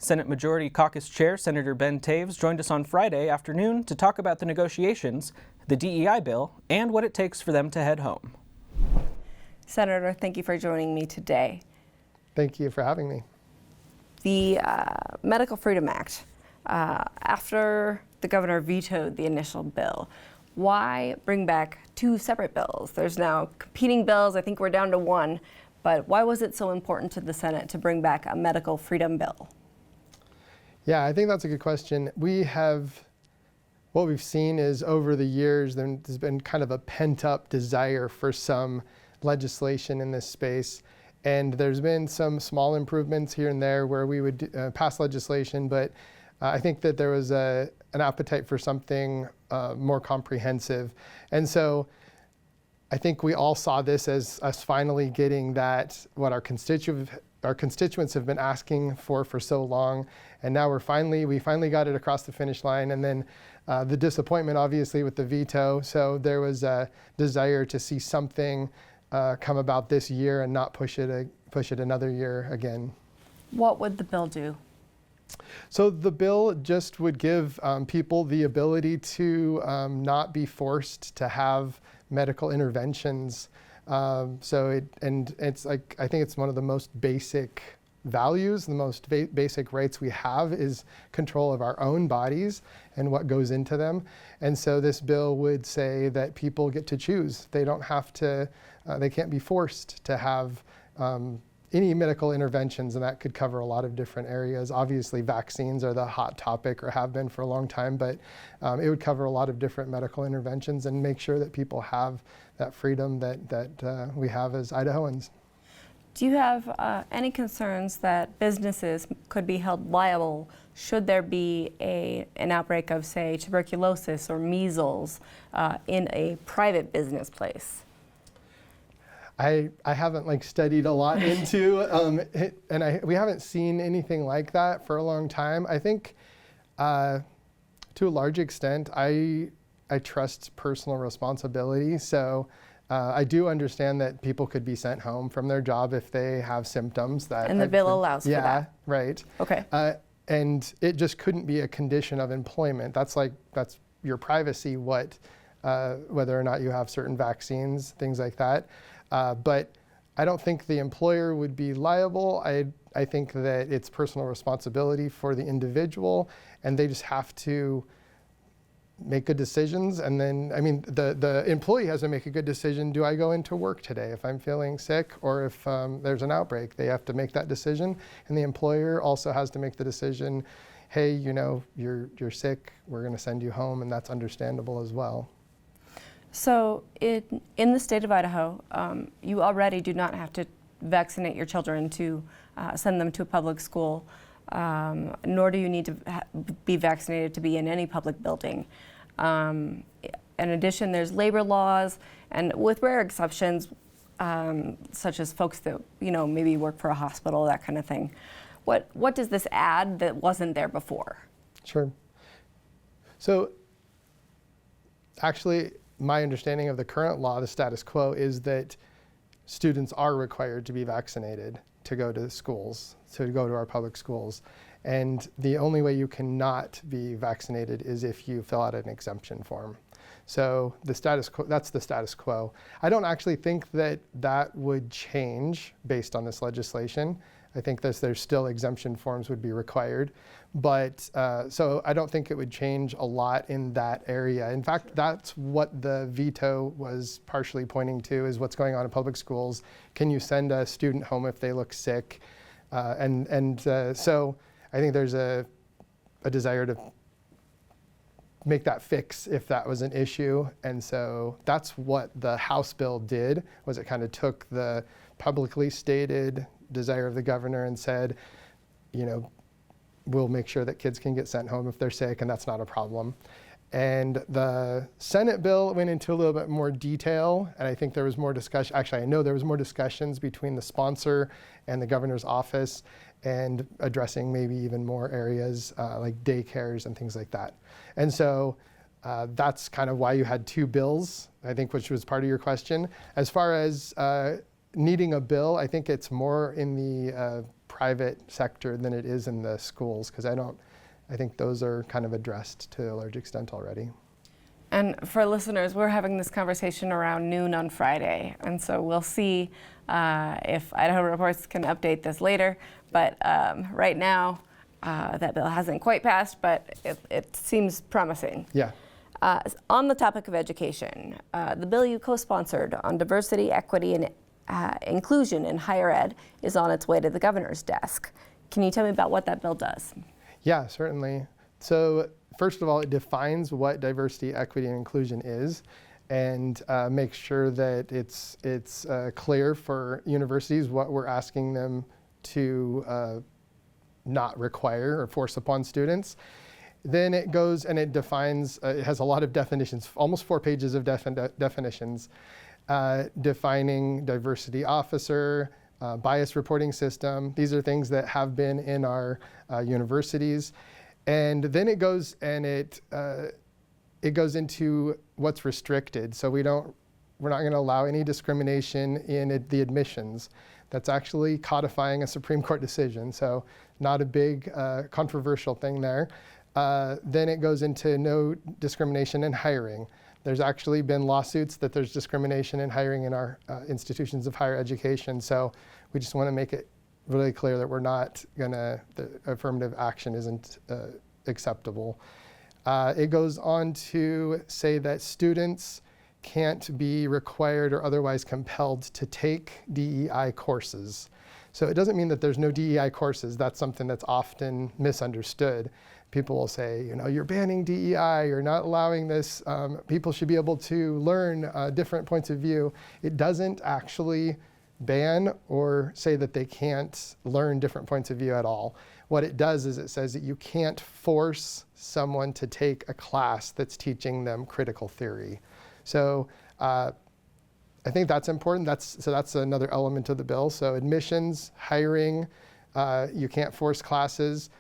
Senate Majority Caucus Chair Senator Ben Taves joined us on Friday afternoon to talk about the negotiations, the DEI bill, and what it takes for them to head home. Senator, thank you for joining me today. Thank you for having me. The Medical Freedom Act, after the governor vetoed the initial bill, why bring back two separate bills? There's now competing bills. I think we're down to one. But why was it so important to the Senate to bring back a medical freedom bill? Yeah, I think that's a good question. What we've seen is over the years, there's been kind of a pent-up desire for some legislation in this space. And there's been some small improvements here and there where we would pass legislation, but I think that there was an appetite for something more comprehensive. And so I think we all saw this as us finally getting that, what our constituents have been asking for so long. And now we finally got it across the finish line. And then the disappointment, obviously, with the veto. So there was a desire to see something come about this year and not push it another year again. What would the bill do? So the bill just would give people the ability to not be forced to have medical interventions. It's like, I think it's one of the most basic values, the most basic rights we have is control of our own bodies and what goes into them. And so this bill would say that people get to choose. They don't have to, they can't be forced to have any medical interventions, and that could cover a lot of different areas. Obviously, vaccines are the hot topic, or have been for a long time, but it would cover a lot of different medical interventions and make sure that people have that freedom that we have as Idahoans. Do you have any concerns that businesses could be held liable should there be an outbreak of, say, tuberculosis or measles in a private business place? I haven't studied a lot into we haven't seen anything like that for a long time. I think to a large extent I trust personal responsibility. So I do understand that people could be sent home from their job if they have symptoms that. And the bill allows for that. Yeah, right. Okay. And it just couldn't be a condition of employment. That's your privacy, whether or not you have certain vaccines, things like that. But I don't think the employer would be liable. I think that it's personal responsibility for the individual, and they just have to make good decisions. And then, the employee has to make a good decision. Do I go into work today if I'm feeling sick, or if there's an outbreak? They have to make that decision. And the employer also has to make the decision, hey, you're sick, we're going to send you home, and that's understandable as well. So in the state of Idaho, you already do not have to vaccinate your children to send them to a public school, nor do you need to be vaccinated to be in any public building. In addition, there's labor laws, and with rare exceptions, such as folks that maybe work for a hospital, that kind of thing. What does this add that wasn't there before? Sure. So actually, my understanding of the current law, the status quo, is that students are required to be vaccinated to go to schools, to go to our public schools. And the only way you cannot be vaccinated is if you fill out an exemption form. So the status quo, that's the status quo. I don't actually think that would change based on this legislation. I think there's still exemption forms would be required. But so I don't think it would change a lot in that area. In fact, that's what the veto was partially pointing to, is what's going on in public schools. Can you send a student home if they look sick? So I think there's a desire to make that fix if that was an issue. And so that's what the House bill did, was it kind of took the publicly stated desire of the governor and said, we'll make sure that kids can get sent home if they're sick, and that's not a problem. And the Senate bill went into a little bit more detail, and I think there was more discussion. Actually, I know there was more discussions between the sponsor and the governor's office, and addressing maybe even more areas like daycares and things like that. And so that's kind of why you had two bills, I think, which was part of your question. As far as needing a bill, I think it's more in the private sector than it is in the schools, because I think those are kind of addressed to a large extent already. And for listeners, we're having this conversation around noon on Friday, and so we'll see if Idaho Reports can update this later. But right now, that bill hasn't quite passed, but it seems promising. Yeah. On the topic of education, the bill you co-sponsored on diversity, equity, and inclusion in higher ed is on its way to the governor's desk. Can you tell me about what that bill does? Yeah, certainly. So first of all, it defines what diversity, equity, and inclusion is, and makes sure that it's clear for universities what we're asking them to not require or force upon students. Then it goes and it defines, it has a lot of definitions, almost 4 pages of definitions, defining diversity officer, bias reporting system. These are things that have been in our universities. And then it goes and it goes into what's restricted. So we're not going to allow any discrimination in the admissions. That's actually codifying a Supreme Court decision. So not a big controversial thing there. Then it goes into no discrimination in hiring. There's actually been lawsuits that there's discrimination in hiring in our institutions of higher education. So we just want to make it really clear that we're not going to, the affirmative action isn't acceptable. It goes on to say that students can't be required or otherwise compelled to take DEI courses. So it doesn't mean that there's no DEI courses. That's something that's often misunderstood. People will say, you know, you're banning DEI, you're not allowing this. People should be able to learn different points of view. It doesn't actually ban or say that they can't learn different points of view at all. What it does is it says that you can't force someone to take a class that's teaching them critical theory. So I think that's important. That's another element of the bill. So admissions, hiring, you can't force classes.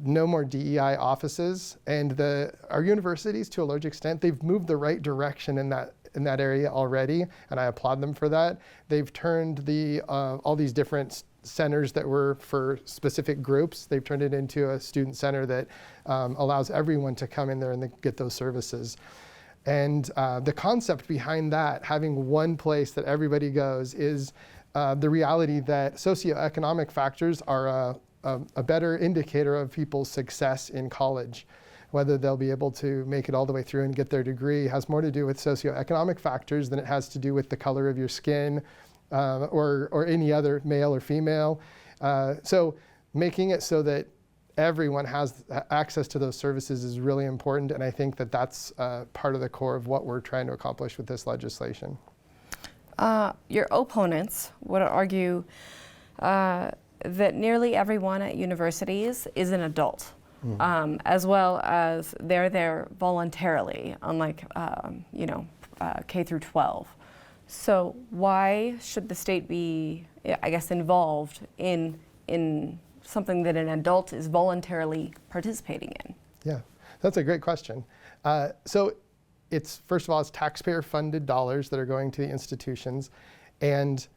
No more DEI offices, and our universities, to a large extent, they've moved the right direction in that area already, and I applaud them for that. They've turned all these different centers that were for specific groups, they've turned it into a student center that allows everyone to come in there and get those services. And the concept behind that, having one place that everybody goes, is the reality that socioeconomic factors are a better indicator of people's success in college. Whether they'll be able to make it all the way through and get their degree has more to do with socioeconomic factors than it has to do with the color of your skin or any other male or female. So making it so that everyone has access to those services is really important, and I think that that's part of the core of what we're trying to accomplish with this legislation. Your opponents would argue that nearly everyone at universities is an adult, as well as they're there voluntarily, unlike K through 12. So why should the state be, I guess, involved in something that an adult is voluntarily participating in? Yeah, that's a great question. So first of all, it's taxpayer-funded dollars that are going to the institutions, and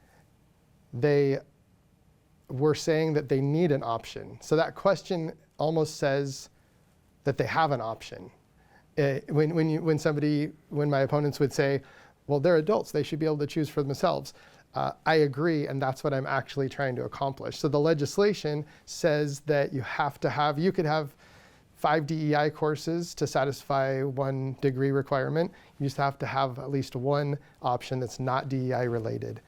we're saying that they need an option. So that question almost says that they have an option. When my opponents would say, well, they're adults, they should be able to choose for themselves. I agree, and that's what I'm actually trying to accomplish. So the legislation says that you could have 5 DEI courses to satisfy 1 degree requirement. You just have to have at least one option that's not DEI related.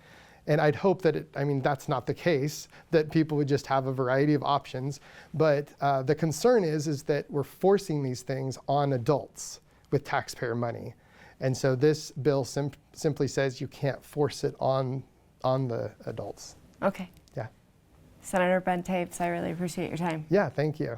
And I'd hope that that's not the case, that people would just have a variety of options. But the concern is that we're forcing these things on adults with taxpayer money. And so this bill simply says you can't force it on the adults. Okay. Yeah. Senator Ben Taves, I really appreciate your time. Yeah, thank you.